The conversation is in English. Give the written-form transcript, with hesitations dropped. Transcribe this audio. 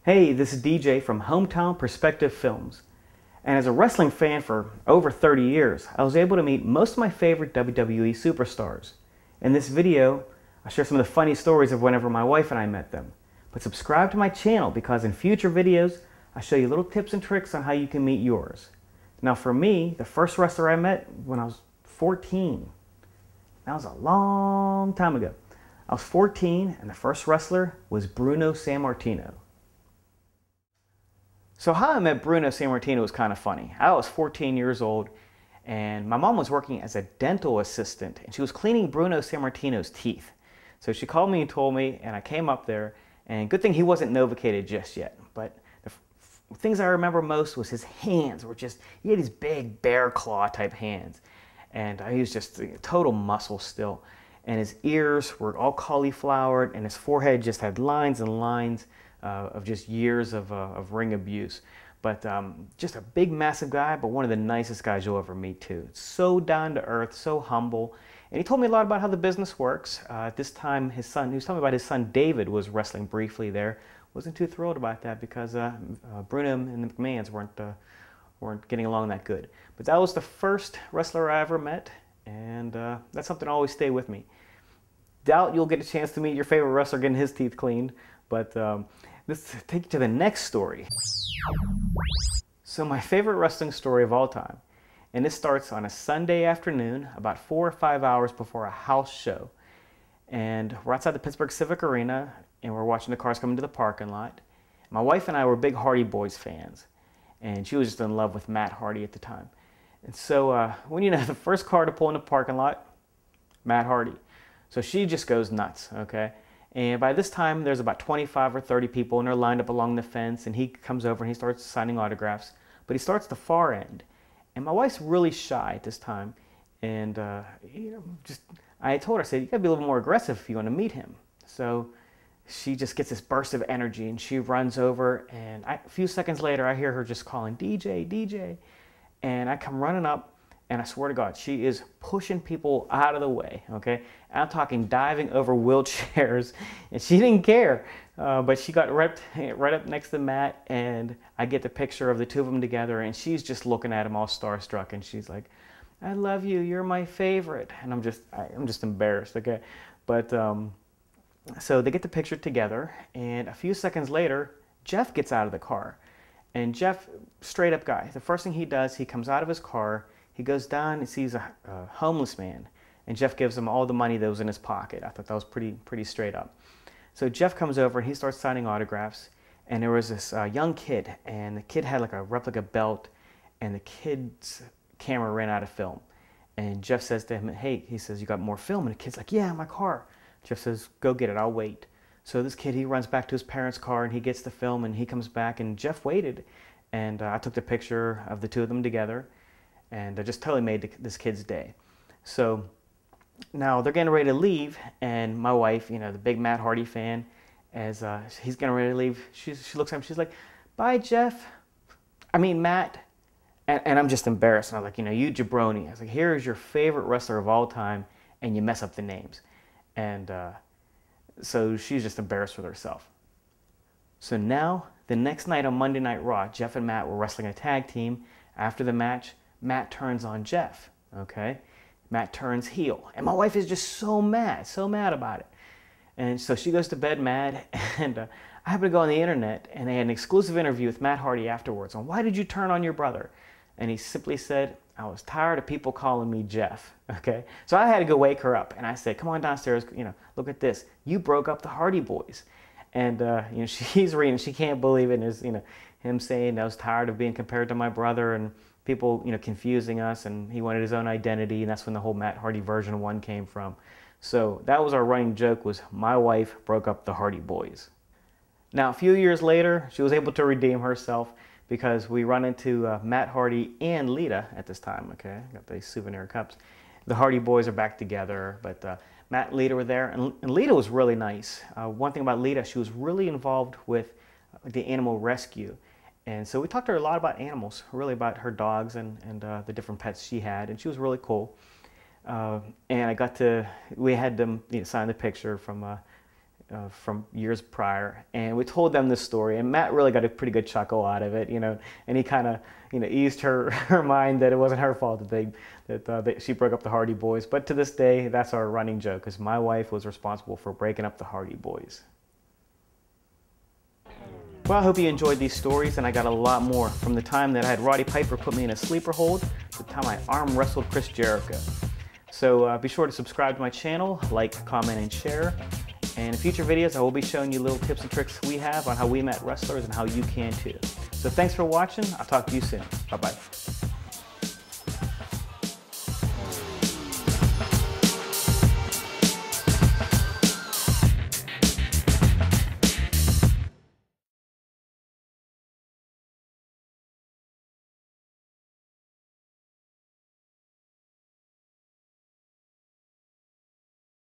Hey, this is DJ from Hometown Perspective Films. And as a wrestling fan for over 30 years, I was able to meet most of my favorite WWE superstars. In this video, I share some of the funny stories of whenever my wife and I met them. But subscribe to my channel because in future videos, I show you little tips and tricks on how you can meet yours. Now for me, the first wrestler I met when I was 14. That was a long time ago. I was 14 and the first wrestler was Bruno Sammartino. So how I met Bruno Sammartino was kind of funny. I was 14 years old and my mom was working as a dental assistant and she was cleaning Bruno Sammartino's teeth. So she called me and told me, and I came up there, and good thing he wasn't novocated just yet. But the things I remember most was his hands were just, he had these big bear claw type hands. And he was just total muscle still. And his ears were all cauliflowered and his forehead just had lines and lines of just years of ring abuse. But just a big, massive guy, but one of the nicest guys you'll ever meet too. So down to earth, so humble. And he told me a lot about how the business works. At this time, his son, he was telling me about his son David was wrestling briefly there. Wasn't too thrilled about that because Bruno and the McMahons weren't getting along that good. But that was the first wrestler I ever met, and that's something I'll always stay with me. Doubt you'll get a chance to meet your favorite wrestler getting his teeth cleaned, but let's take you to the next story. So my favorite wrestling story of all time, and this starts on a Sunday afternoon, about 4 or 5 hours before a house show. And we're outside the Pittsburgh Civic Arena, and we're watching the cars come into the parking lot. My wife and I were big Hardy Boyz fans, and she was just in love with Matt Hardy at the time. And so when you know the first car to pull in the parking lot, Matt Hardy. So she just goes nuts, okay? And by this time, there's about 25 or 30 people, and they're lined up along the fence, and he comes over and he starts signing autographs. But he starts the far end. And my wife's really shy at this time. And, I told her, I said, you gotta be a little more aggressive if you want to meet him. So she just gets this burst of energy, and she runs over, and a few seconds later, I hear her just calling, DJ, DJ. And I come running up, and I swear to God, she is pushing people out of the way, okay? I'm talking diving over wheelchairs, and she didn't care. But she got right up next to Matt, and I get the picture of the two of them together, and she's just looking at him all starstruck, and she's like, I love you, you're my favorite. And I'm just embarrassed, okay? But so they get the picture together, and a few seconds later, Jeff gets out of the car. And Jeff, straight up guy, the first thing he does, he comes out of his car, he goes down and sees a homeless man, and Jeff gives him all the money that was in his pocket. I thought that was pretty straight up. So Jeff comes over and he starts signing autographs, and there was this young kid, and the kid had like a replica belt, and the kid's camera ran out of film. And Jeff says to him, hey, he says, you got more film? And the kid's like, yeah, in my car. Jeff says, go get it, I'll wait. So this kid, he runs back to his parents' car, and he gets the film, and he comes back, and Jeff waited. And I took the picture of the two of them together, and I just totally made this kid's day. So now they're getting ready to leave, and my wife, you know, the big Matt Hardy fan, as he's getting ready to leave, she looks at him, she's like, bye, Jeff. I mean, Matt. And I'm just embarrassed. And I'm like, you know, you jabroni. I was like, here is your favorite wrestler of all time, and you mess up the names. And so she's just embarrassed with herself. So now, the next night on Monday Night Raw, Jeff and Matt were wrestling a tag team. After the match, Matt turns on Jeff, okay? Matt turns heel. And my wife is just so mad about it. And so she goes to bed mad, and I happen to go on the internet, and they had an exclusive interview with Matt Hardy afterwards on why did you turn on your brother? And he simply said, I was tired of people calling me Jeff, okay? So I had to go wake her up, and I said, come on downstairs, you know, look at this. You broke up the Hardy Boyz. And, you know, she's reading, she can't believe it, and there's, you know, him saying I was tired of being compared to my brother, and people, you know, confusing us, and he wanted his own identity, and that's when the whole Matt Hardy version 1 came from. So that was our running joke, was my wife broke up the Hardy Boyz. Now, a few years later, she was able to redeem herself because we run into Matt Hardy and Lita at this time, okay? Got these souvenir cups. The Hardy Boyz are back together, but Matt and Lita were there, and Lita was really nice. One thing about Lita, she was really involved with the animal rescue. And so we talked to her a lot about animals, really about her dogs and the different pets she had, and she was really cool. And we had them, you know, sign the picture from from years prior, and we told them this story, and Matt really got a pretty good chuckle out of it, and he kind of, eased her mind that it wasn't her fault that she broke up the Hardy Boys. But to this day, that's our running joke, because my wife was responsible for breaking up the Hardy Boys. Well, I hope you enjoyed these stories, and I got a lot more, from the time that I had Roddy Piper put me in a sleeper hold to the time I arm wrestled Chris Jericho. So be sure to subscribe to my channel, like, comment, and share. And in future videos, I will be showing you little tips and tricks we have on how we met wrestlers and how you can too. So thanks for watching. I'll talk to you soon. Bye-bye.